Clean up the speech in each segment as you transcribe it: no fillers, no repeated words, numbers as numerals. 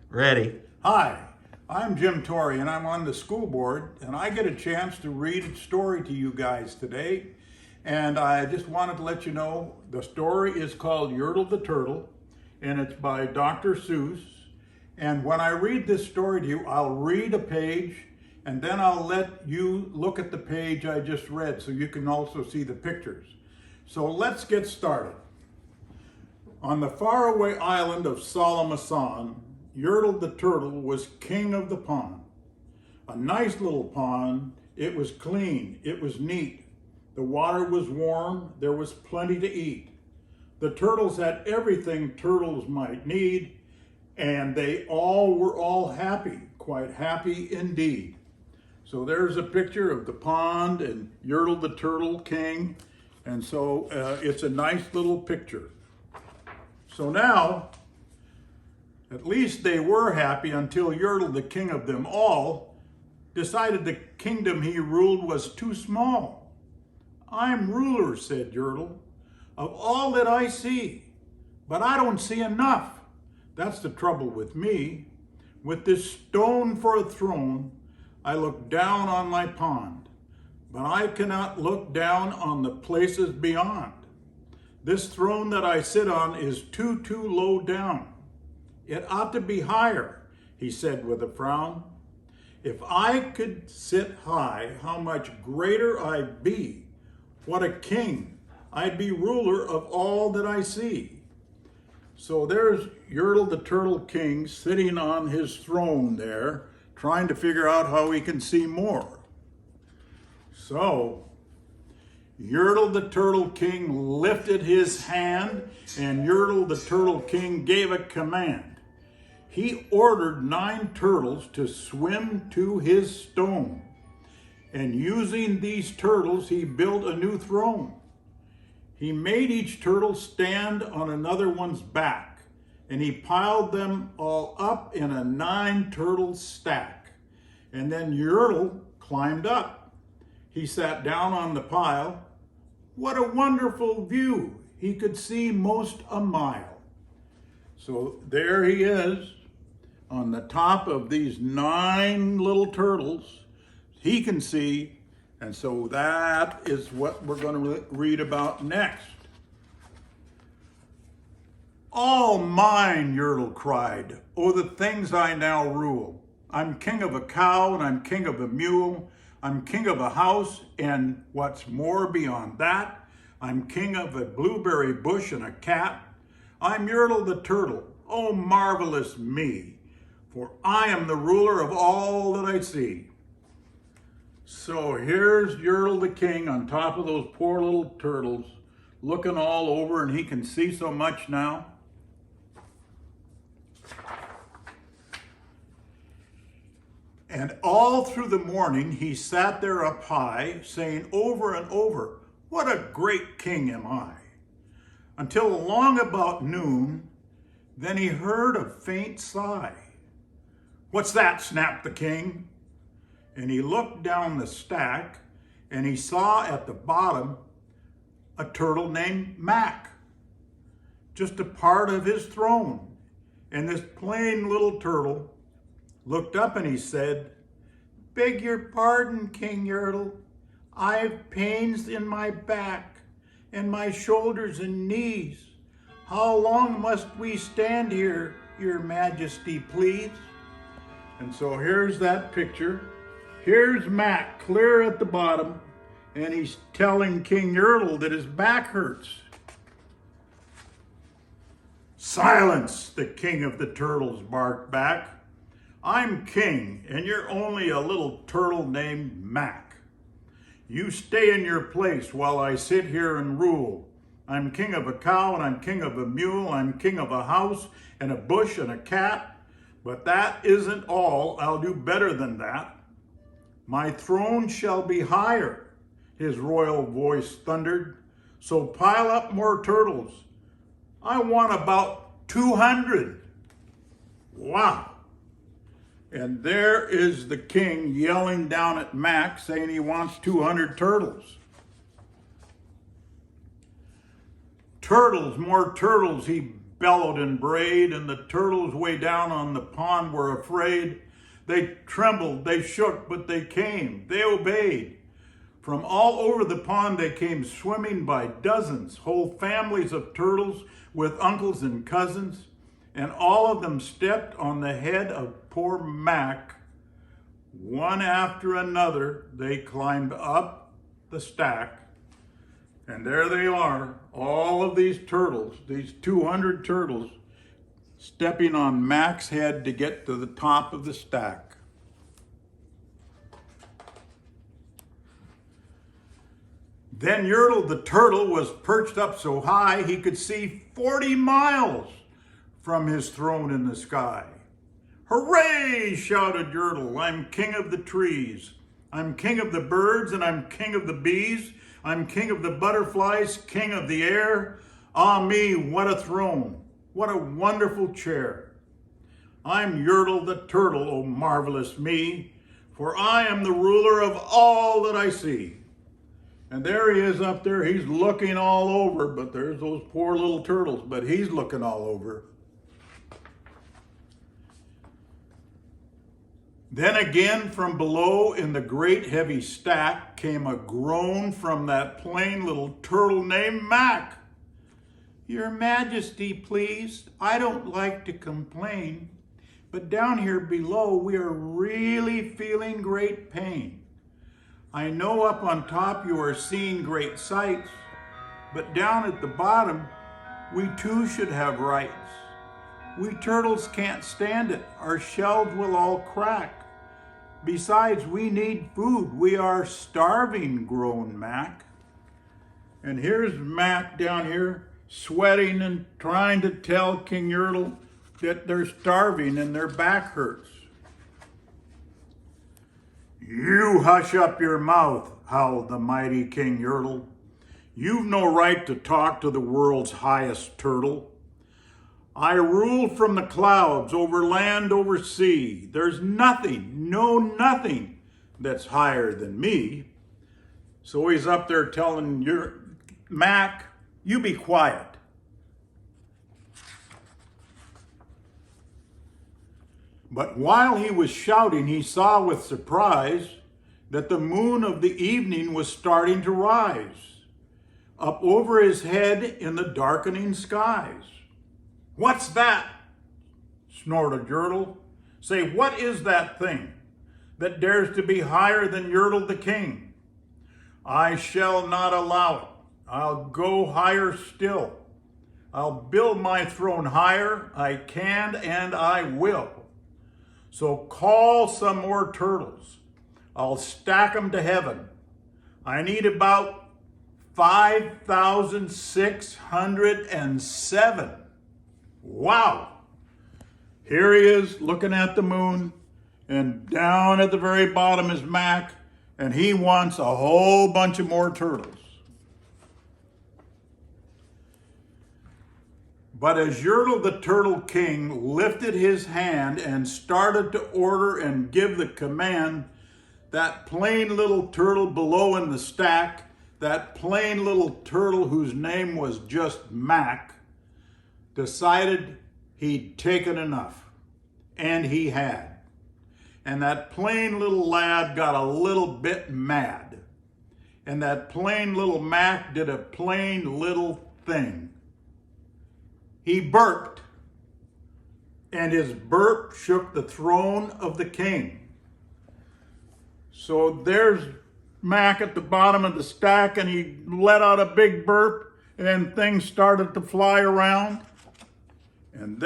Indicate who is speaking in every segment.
Speaker 1: Ready.
Speaker 2: Hi, I'm Jim Torrey and I'm on the school board and I get a chance to read a story to you guys today. And I just wanted to let you know the story is called Yertle the Turtle and it's by Dr. Seuss. And when I read this story to you, I'll read a page and then I'll let you look at the page I just read so you can also see the pictures. So let's get started. On the faraway island of Salamasan, Yertle the Turtle was king of the pond. A nice little pond. It was clean. It was neat. The water was warm. There was plenty to eat. The turtles had everything turtles might need, and they were all happy, quite happy indeed. So there's a picture of the pond and Yertle the Turtle King, and so it's a nice little picture. So now, at least they were happy until Yertle, the king of them all, decided the kingdom he ruled was too small. "I'm ruler," said Yertle, "of all that I see, but I don't see enough. That's the trouble with me. With this stone for a throne, I look down on my pond, but I cannot look down on the places beyond. This throne that I sit on is too low down. It ought to be higher," he said with a frown. "If I could sit high, how much greater I'd be. What a king! I'd be ruler of all that I see." So there's Yertle the Turtle King sitting on his throne there, trying to figure out how he can see more. So Yertle the Turtle King lifted his hand and Yertle the Turtle King gave a command. He ordered 9 turtles to swim to his stone. And using these turtles, he built a new throne. He made each turtle stand on another one's back, and he piled them all up in a 9 turtle stack. And then Yertle climbed up. He sat down on the pile. What a wonderful view! He could see most a mile. So there he is on the top of these 9 little turtles. He can see, and so that is what we're going to read about next. "All mine," Yertle cried. "Oh, the things I now rule. I'm king of a cow and I'm king of a mule. I'm king of a house, and what's more beyond that, I'm king of a blueberry bush and a cat. I'm Yertle the Turtle. Oh, marvelous me, for I am the ruler of all that I see." So here's Yertle the King on top of those poor little turtles, looking all over, and he can see so much now. And all through the morning, he sat there up high, saying over and over, "What a great king am I." Until along about noon, then he heard a faint sigh. "What's that?" snapped the king. And he looked down the stack, and he saw at the bottom a turtle named Mac, just a part of his throne. And this plain little turtle looked up and he said, "Beg your pardon, King Yertle. I've pains in my back and my shoulders and knees. How long must we stand here, your majesty, please?" And so here's that picture. Here's Mac clear at the bottom, and he's telling King Yertle that his back hurts. "Silence!" the king of the turtles barked back. "I'm king, and you're only a little turtle named Mac. You stay in your place while I sit here and rule. I'm king of a cow, and I'm king of a mule. I'm king of a house, and a bush, and a cat. But that isn't all. I'll do better than that. My throne shall be higher," his royal voice thundered. "So pile up more turtles. I want about 200. Wow. And there is the king yelling down at Mac, saying he wants 200 turtles. "Turtles, more turtles," he bellowed and brayed, and the turtles way down on the pond were afraid. They trembled, they shook, but they came, they obeyed. From all over the pond they came swimming by dozens, whole families of turtles with uncles and cousins, and all of them stepped on the head of poor Mac. One after another, they climbed up the stack, and there they are, all of these turtles, these 200 turtles, stepping on Mac's head to get to the top of the stack. Then Yertle the Turtle was perched up so high he could see 40 miles from his throne in the sky. "Hooray!" shouted Yertle. "I'm king of the trees. I'm king of the birds, and I'm king of the bees. I'm king of the butterflies, king of the air. Ah me, what a throne! What a wonderful chair! I'm Yertle the Turtle, oh marvelous me, for I am the ruler of all that I see." And there he is up there. He's looking all over, but there's those poor little turtles, but he's looking all over. Then again from below in the great heavy stack came a groan from that plain little turtle named Mac. "Your Majesty, please, I don't like to complain, but down here below we are really feeling great pain. I know up on top you are seeing great sights, but down at the bottom, we too should have rights. We turtles can't stand it. Our shells will all crack. Besides, we need food. We are starving," groaned Mac. And here's Mac down here, sweating and trying to tell King Yertle that they're starving and their back hurts. "You hush up your mouth," howled the mighty King Yertle. "You've no right to talk to the world's highest turtle. I rule from the clouds, over land, over sea. There's nothing, no nothing, that's higher than me." So he's up there telling Mac, "You be quiet." But while he was shouting, he saw with surprise that the moon of the evening was starting to rise up over his head in the darkening skies. "What's that?" snorted Yertle. "Say, what is that thing that dares to be higher than Yertle the king? I shall not allow it. I'll go higher still. I'll build my throne higher. I can and I will. So call some more turtles. I'll stack them to heaven. I need about 5,607. Wow. Here he is looking at the moon, and down at the very bottom is Mac, and he wants a whole bunch of more turtles. But as Yertle the Turtle King lifted his hand and started to order and give the command, that plain little turtle below in the stack, that plain little turtle whose name was just Mac, decided he'd taken enough. And he had. And that plain little lad got a little bit mad. And that plain little Mac did a plain little thing. He burped, and his burp shook the throne of the king. So there's Mac at the bottom of the stack, and he let out a big burp, and things started to fly around. And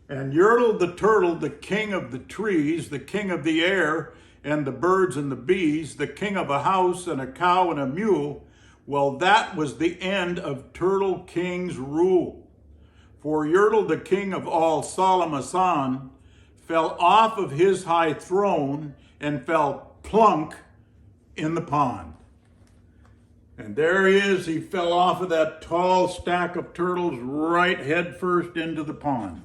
Speaker 2: Yertle the Turtle, the king of the trees, the king of the air, and the birds and the bees, the king of a house and a cow and a mule, well, that was the end of Turtle King's rule. For Yertle, the king of all Salamasan, fell off of his high throne and fell plunk in the pond. And there he is, he fell off of that tall stack of turtles right head first into the pond.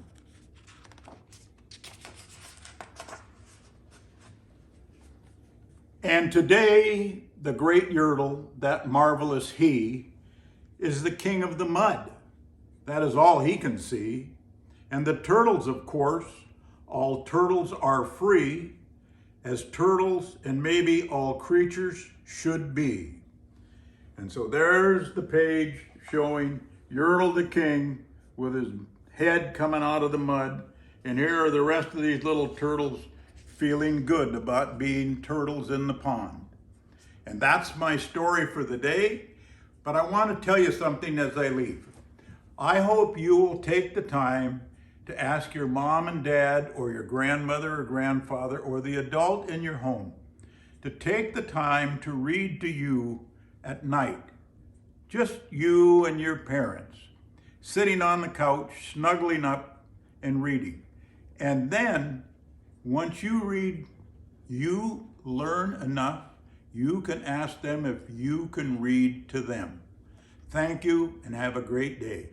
Speaker 2: And today, the great Yertle, that marvelous he, is the king of the mud. That is all he can see. And the turtles, of course, all turtles are free, as turtles and maybe all creatures should be. And so there's the page showing Yertle the king with his head coming out of the mud. And here are the rest of these little turtles feeling good about being turtles in the pond. And that's my story for the day. But I want to tell you something as I leave. I hope you will take the time to ask your mom and dad or your grandmother or grandfather or the adult in your home to take the time to read to you at night. Just you and your parents, sitting on the couch, snuggling up and reading. And then, once you read, you learn enough, you can ask them if you can read to them. Thank you and have a great day.